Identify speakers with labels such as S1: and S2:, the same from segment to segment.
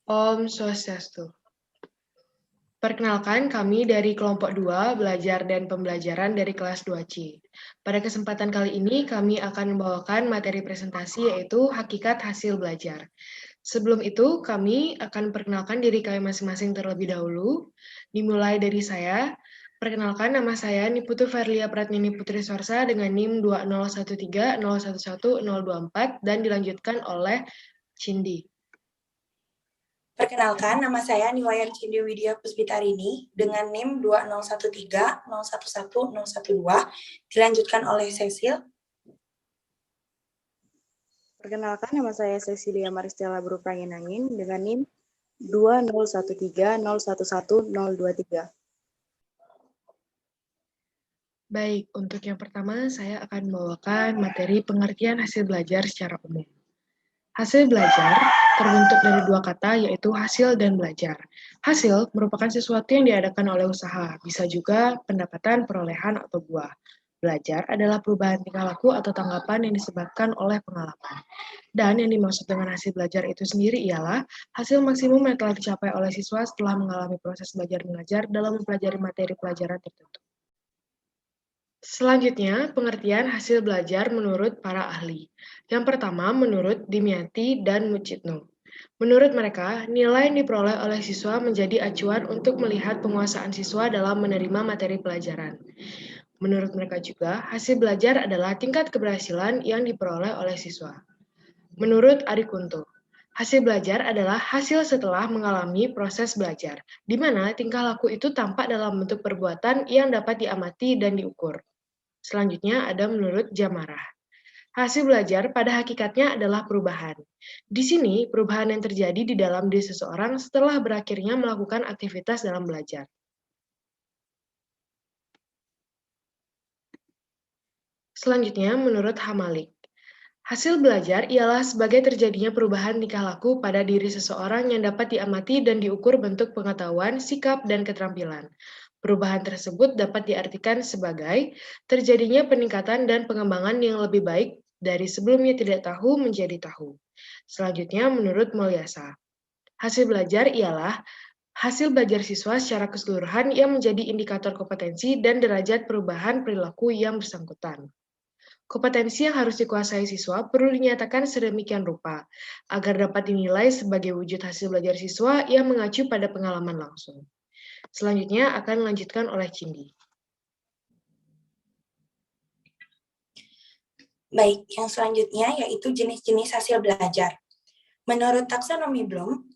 S1: Om Swastiastu. Perkenalkan, kami dari kelompok 2, belajar dan pembelajaran dari kelas 2C. Pada kesempatan kali ini, kami akan membawakan materi presentasi yaitu hakikat hasil belajar. Sebelum itu, kami akan perkenalkan diri kami masing-masing terlebih dahulu. Dimulai dari saya. Perkenalkan, nama saya Niputu Verlia Pratnini Putri Swarsa dengan NIM 20130111024 dan dilanjutkan oleh Cindy.
S2: Perkenalkan, nama saya Niwayan Cindi Widya Puspitarini dengan NIM 20130111012, dilanjutkan oleh Cecil.
S3: Perkenalkan, nama saya Cecilia Maristella Berupranginangin dengan NIM 20130111023.
S1: Baik, untuk yang pertama saya akan membawakan materi pengertian hasil belajar secara umum. Hasil belajar terbentuk dari dua kata, yaitu hasil dan belajar. Hasil merupakan sesuatu yang diadakan oleh usaha, bisa juga pendapatan, perolehan, atau buah. Belajar adalah perubahan tingkah laku atau tanggapan yang disebabkan oleh pengalaman. Dan yang dimaksud dengan hasil belajar itu sendiri ialah hasil maksimum yang telah dicapai oleh siswa setelah mengalami proses belajar mengajar dalam mempelajari materi pelajaran tertentu. Selanjutnya, pengertian hasil belajar menurut para ahli. Yang pertama, menurut Dimyati dan Mucitno. Menurut mereka, nilai yang diperoleh oleh siswa menjadi acuan untuk melihat penguasaan siswa dalam menerima materi pelajaran. Menurut mereka juga, hasil belajar adalah tingkat keberhasilan yang diperoleh oleh siswa. Menurut Arikunto, hasil belajar adalah hasil setelah mengalami proses belajar, di mana tingkah laku itu tampak dalam bentuk perbuatan yang dapat diamati dan diukur. Selanjutnya ada menurut Jamarah. Hasil belajar pada hakikatnya adalah perubahan. Di sini, perubahan yang terjadi di dalam diri seseorang setelah berakhirnya melakukan aktivitas dalam belajar. Selanjutnya, menurut Hamalik. Hasil belajar ialah sebagai terjadinya perubahan tingkah laku pada diri seseorang yang dapat diamati dan diukur bentuk pengetahuan, sikap, dan keterampilan. Perubahan tersebut dapat diartikan sebagai terjadinya peningkatan dan pengembangan yang lebih baik dari sebelumnya tidak tahu menjadi tahu. Selanjutnya, menurut Mulyasa, hasil belajar ialah hasil belajar siswa secara keseluruhan yang menjadi indikator kompetensi dan derajat perubahan perilaku yang bersangkutan. Kompetensi yang harus dikuasai siswa perlu dinyatakan sedemikian rupa, agar dapat dinilai sebagai wujud hasil belajar siswa yang mengacu pada pengalaman langsung. Selanjutnya akan dilanjutkan oleh Cindy.
S2: Baik, yang selanjutnya yaitu jenis-jenis hasil belajar. Menurut taksonomi Bloom,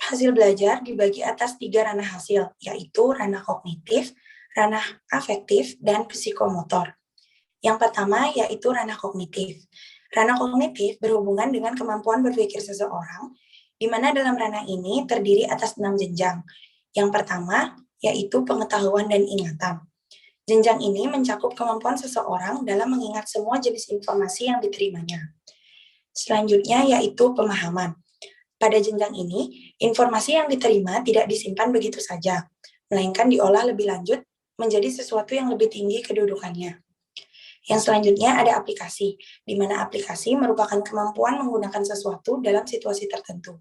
S2: hasil belajar dibagi atas 3 ranah hasil, yaitu ranah kognitif, ranah afektif, dan psikomotor. Yang pertama yaitu ranah kognitif. Ranah kognitif berhubungan dengan kemampuan berpikir seseorang, di mana dalam ranah ini terdiri atas 6 jenjang. Yang pertama yaitu pengetahuan dan ingatan. Jenjang ini mencakup kemampuan seseorang dalam mengingat semua jenis informasi yang diterimanya. Selanjutnya yaitu pemahaman. Pada jenjang ini, informasi yang diterima tidak disimpan begitu saja, melainkan diolah lebih lanjut menjadi sesuatu yang lebih tinggi kedudukannya. Yang selanjutnya ada aplikasi, di mana aplikasi merupakan kemampuan menggunakan sesuatu dalam situasi tertentu.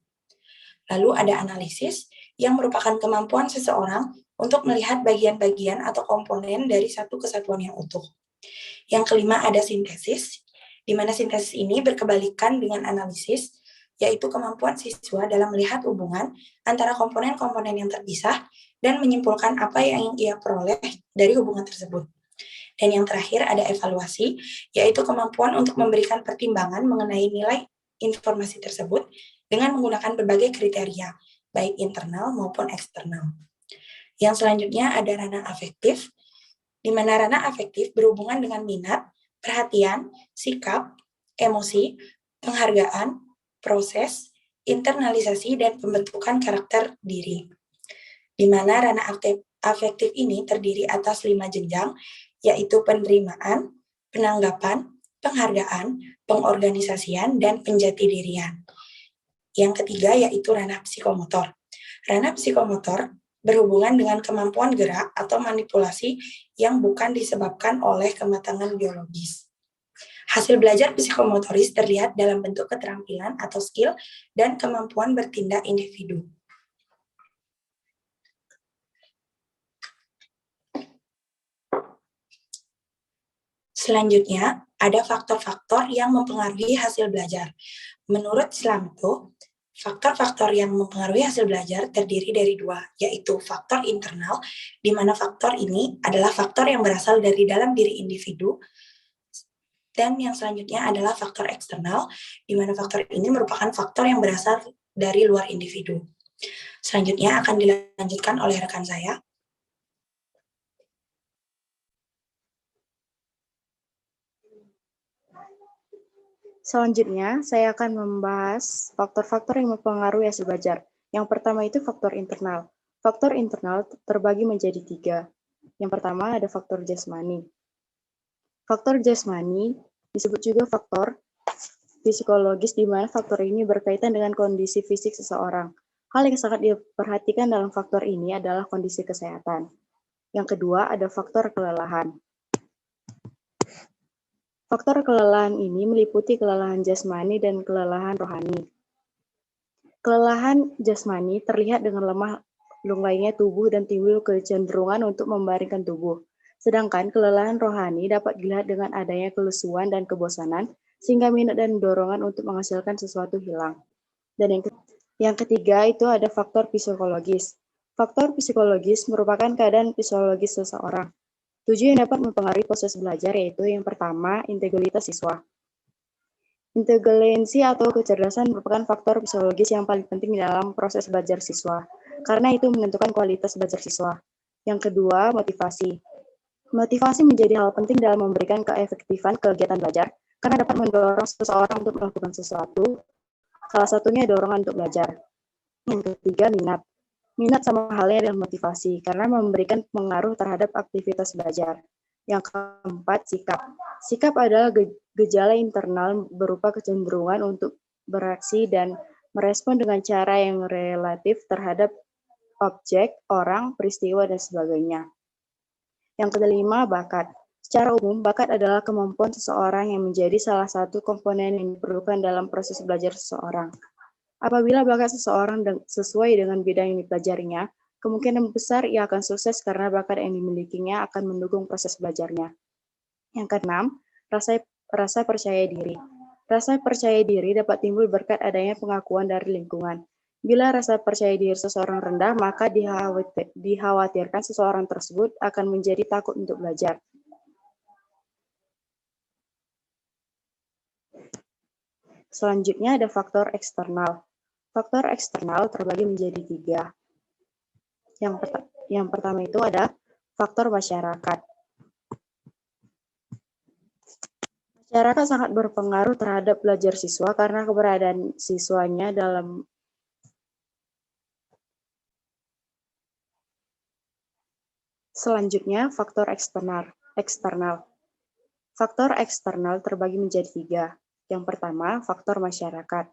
S2: Lalu ada analisis, yang merupakan kemampuan seseorang untuk melihat bagian-bagian atau komponen dari satu kesatuan yang utuh. Yang kelima ada sintesis, di mana sintesis ini berkebalikan dengan analisis, yaitu kemampuan siswa dalam melihat hubungan antara komponen-komponen yang terpisah dan menyimpulkan apa yang ia peroleh dari hubungan tersebut. Dan yang terakhir ada evaluasi, yaitu kemampuan untuk memberikan pertimbangan mengenai nilai informasi tersebut dengan menggunakan berbagai kriteria, baik internal maupun eksternal. Yang selanjutnya ada ranah afektif, di mana ranah afektif berhubungan dengan minat, perhatian, sikap, emosi, penghargaan, proses, internalisasi, dan pembentukan karakter diri. Di mana ranah afektif ini terdiri atas 5 jenjang, yaitu penerimaan, penanggapan, penghargaan, pengorganisasian, dan penjatidirian. Yang ketiga yaitu ranah psikomotor. Ranah psikomotor berhubungan dengan kemampuan gerak atau manipulasi yang bukan disebabkan oleh kematangan biologis. Hasil belajar psikomotoris terlihat dalam bentuk keterampilan atau skill dan kemampuan bertindak individu. Selanjutnya, ada faktor-faktor yang mempengaruhi hasil belajar. Menurut Slamto, faktor-faktor yang mempengaruhi hasil belajar terdiri dari dua, yaitu faktor internal, di mana faktor ini adalah faktor yang berasal dari dalam diri individu, dan yang selanjutnya adalah faktor eksternal, di mana faktor ini merupakan faktor yang berasal dari luar individu. Selanjutnya akan dilanjutkan oleh rekan saya.
S3: Selanjutnya, saya akan membahas faktor-faktor yang mempengaruhi hasil belajar. Yang pertama itu faktor internal. Faktor internal terbagi menjadi 3. Yang pertama ada faktor jasmani. Faktor jasmani disebut juga faktor psikologis, di mana faktor ini berkaitan dengan kondisi fisik seseorang. Hal yang sangat diperhatikan dalam faktor ini adalah kondisi kesehatan. Yang kedua ada faktor kelelahan. Faktor kelelahan ini meliputi kelelahan jasmani dan kelelahan rohani. Kelelahan jasmani terlihat dengan lemah lunglainya tubuh dan timbul kecenderungan untuk membaringkan tubuh. Sedangkan kelelahan rohani dapat dilihat dengan adanya kelesuan dan kebosanan, sehingga minat dan dorongan untuk menghasilkan sesuatu hilang. Dan yang ketiga itu ada faktor psikologis. Faktor psikologis merupakan keadaan psikologis seseorang. 7 yang dapat mempengaruhi proses belajar yaitu yang pertama, integritas siswa. Inteligensi atau kecerdasan merupakan faktor psikologis yang paling penting dalam proses belajar siswa, karena itu menentukan kualitas belajar siswa. Yang kedua, motivasi. Motivasi menjadi hal penting dalam memberikan keefektifan kegiatan belajar, karena dapat mendorong seseorang untuk melakukan sesuatu, salah satunya dorongan untuk belajar. Yang ketiga, minat. Minat sama halnya dengan motivasi, karena memberikan pengaruh terhadap aktivitas belajar. Yang keempat, sikap. Sikap adalah gejala internal berupa kecenderungan untuk bereaksi dan merespon dengan cara yang relatif terhadap objek, orang, peristiwa, dan sebagainya. Yang kelima, bakat. Secara umum, bakat adalah kemampuan seseorang yang menjadi salah satu komponen yang diperlukan dalam proses belajar seseorang. Apabila bakat seseorang sesuai dengan bidang yang dipelajarinya, kemungkinan besar ia akan sukses karena bakat yang dimilikinya akan mendukung proses belajarnya. Yang keenam, rasa percaya diri. Rasa percaya diri dapat timbul berkat adanya pengakuan dari lingkungan. Bila rasa percaya diri seseorang rendah, maka dikhawatirkan seseorang tersebut akan menjadi takut untuk belajar. Selanjutnya ada faktor eksternal. Faktor eksternal terbagi menjadi 3. Yang pertama itu ada faktor masyarakat. Masyarakat sangat berpengaruh terhadap belajar siswa karena keberadaan siswanya dalam Selanjutnya, faktor eksternal. Faktor eksternal terbagi menjadi 3. Yang pertama, faktor masyarakat.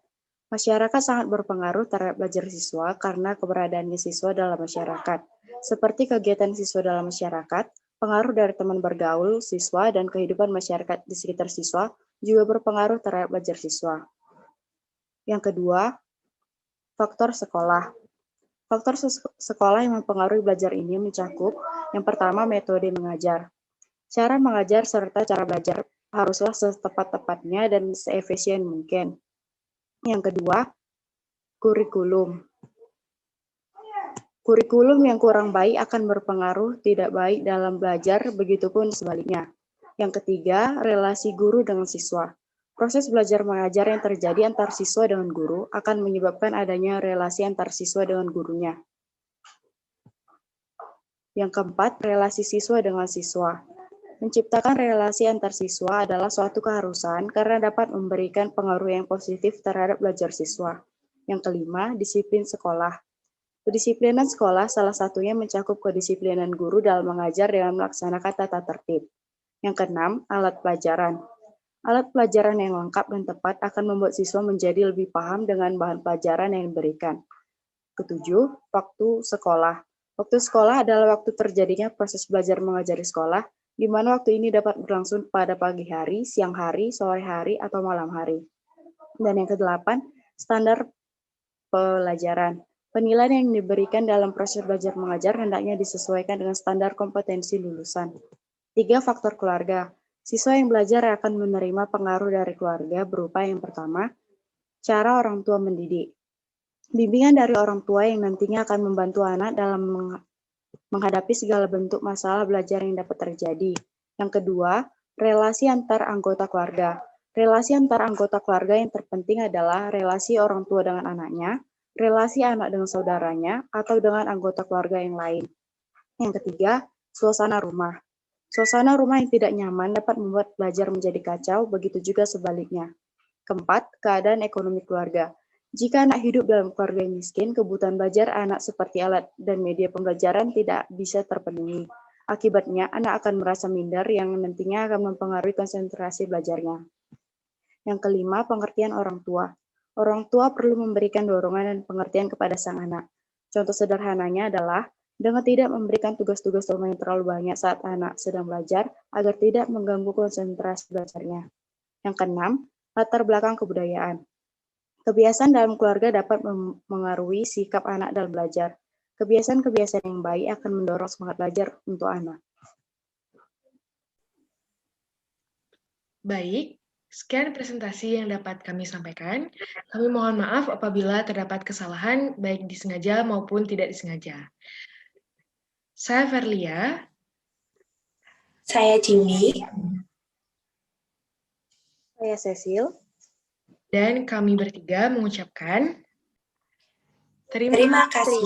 S3: Masyarakat sangat berpengaruh terhadap belajar siswa karena keberadaannya siswa dalam masyarakat, seperti kegiatan siswa dalam masyarakat, pengaruh dari teman bergaul siswa, dan kehidupan masyarakat di sekitar siswa juga berpengaruh terhadap belajar siswa. Yang kedua, faktor sekolah. Faktor sekolah yang mempengaruhi belajar ini mencakup yang pertama, metode mengajar. Cara mengajar serta cara belajar haruslah setepat-tepatnya dan seefisien mungkin. Yang kedua, kurikulum. Kurikulum yang kurang baik akan berpengaruh tidak baik dalam belajar, begitupun sebaliknya. Yang ketiga, relasi guru dengan siswa. Proses belajar mengajar yang terjadi antar siswa dengan guru akan menyebabkan adanya relasi antar siswa dengan gurunya. Yang keempat, relasi siswa dengan siswa. Menciptakan relasi antar siswa adalah suatu keharusan karena dapat memberikan pengaruh yang positif terhadap belajar siswa. Yang kelima, disiplin sekolah. Kedisiplinan sekolah salah satunya mencakup kedisiplinan guru dalam mengajar dengan melaksanakan tata tertib. Yang keenam, alat pelajaran. Alat pelajaran yang lengkap dan tepat akan membuat siswa menjadi lebih paham dengan bahan pelajaran yang diberikan. Ketujuh, waktu sekolah. Waktu sekolah adalah waktu terjadinya proses belajar mengajar di sekolah, di mana waktu ini dapat berlangsung pada pagi hari, siang hari, sore hari, atau malam hari. Dan yang kedelapan, standar pelajaran. Penilaian yang diberikan dalam proses belajar mengajar hendaknya disesuaikan dengan standar kompetensi lulusan. 3. Faktor keluarga. Siswa yang belajar akan menerima pengaruh dari keluarga berupa yang pertama, cara orang tua mendidik. Bimbingan dari orang tua yang nantinya akan membantu anak dalam menghadapi segala bentuk masalah belajar yang dapat terjadi. Yang kedua, relasi antar anggota keluarga. Relasi antar anggota keluarga yang terpenting adalah relasi orang tua dengan anaknya, relasi anak dengan saudaranya, atau dengan anggota keluarga yang lain. Yang ketiga, suasana rumah. Suasana rumah yang tidak nyaman dapat membuat belajar menjadi kacau, begitu juga sebaliknya. Keempat, keadaan ekonomi keluarga. Jika anak hidup dalam keluarga yang miskin, kebutuhan belajar anak seperti alat dan media pembelajaran tidak bisa terpenuhi. Akibatnya, anak akan merasa minder yang nantinya akan mempengaruhi konsentrasi belajarnya. Yang kelima, pengertian orang tua. Orang tua perlu memberikan dorongan dan pengertian kepada sang anak. Contoh sederhananya adalah dengan tidak memberikan tugas-tugas rumah yang terlalu banyak saat anak sedang belajar agar tidak mengganggu konsentrasi belajarnya. Yang keenam, latar belakang kebudayaan. Kebiasaan dalam keluarga dapat mengaruhi sikap anak dalam belajar. Kebiasaan-kebiasaan yang baik akan mendorong semangat belajar untuk anak.
S1: Baik, sekian presentasi yang dapat kami sampaikan. Kami mohon maaf apabila terdapat kesalahan, baik disengaja maupun tidak disengaja. Saya Verlia.
S2: Saya Cindy.
S3: Saya Cecil.
S1: Dan kami bertiga mengucapkan
S2: Terima kasih.